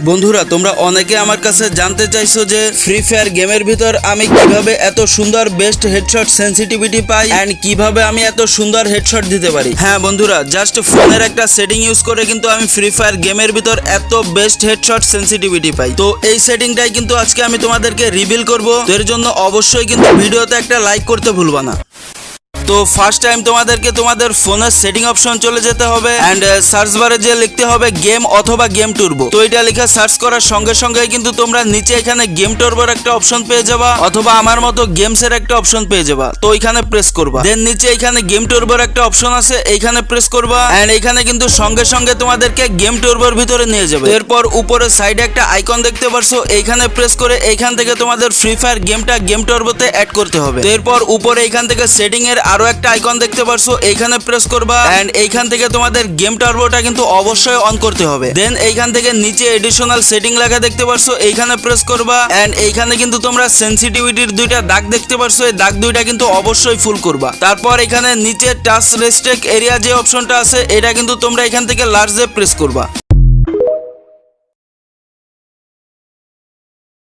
বন্ধুরা তোমরা অনেকে আমার কাছে জানতে চাইছো যে ফ্রি ফায়ার গেমের ভিতর আমি কিভাবে এত সুন্দর বেস্ট হেডশট সেন্সিটিভিটি পাই এন্ড কিভাবে আমি এত সুন্দর হেডশট দিতে পারি। হ্যাঁ বন্ধুরা, জাস্ট ফোনের একটা সেটিং ইউজ করে কিন্তু আমি ফ্রি ফায়ার গেমের ভিতর এত বেস্ট হেডশট সেন্সিটিভিটি পাই। তো এই সেটিংটাই কিন্তু আজকে আমি তোমাদেরকে রিভিল করব। তো এর জন্য অবশ্যই কিন্তু ভিডিওতে একটা লাইক করতে ভুলবা না। তো ফার্স্ট টাইম তোমাদেরকে তোমাদের ফোনের সেটিং অপশন চলে যেতে হবে এন্ড সার্চ বারে যে লিখতে হবে গেম অথবা গেম টুরবো। তো এটা লিখে সার্চ করার সঙ্গে সঙ্গে কিন্তু তোমরা নিচে এখানে গেম টুরবোর একটা অপশন পেয়ে যাবা অথবা আমার মতো গেমস এর একটা অপশন পেয়ে যাবা। তো এখানে প্রেস করবা, দেন নিচে এখানে গেম টুরবোর একটা অপশন আছে, এইখানে প্রেস করবা এন্ড এখানে কিন্তু সঙ্গে সঙ্গে তোমাদেরকে গেম টুরবোর ভিতরে নিয়ে যাবে। এরপর উপরে সাইডে একটা আইকন দেখতে পারছো, এইখানে প্রেস করে এইখান থেকে তোমাদের ফ্রি ফায়ার গেমটা গেম টুরবোতে অ্যাড করতে হবে। তো এরপর উপরে এইখান থেকে সেটিং এর আরো একটা আইকন দেখতে পারছো, এইখানে প্রেস করবা এন্ড এইখান থেকে তোমাদের গেম টার্বোটা কিন্তু অবশ্যই অন করতে হবে। দেন এইখান থেকে নিচে এডিশনাল সেটিং লেখা দেখতে পারছো, এইখানে প্রেস করবা এন্ড এইখানে কিন্তু তোমরা সেনসিটিভিটির দুইটা দাগ দেখতে পারছো, এই দাগ দুইটা কিন্তু অবশ্যই ফুল করবা। তারপর এখানে নিচে টাচ রেস্ট্রিক্ট এরিয়া যে অপশনটা আছে এটা কিন্তু তোমরা এখান থেকে লার্জে প্রেস করবা।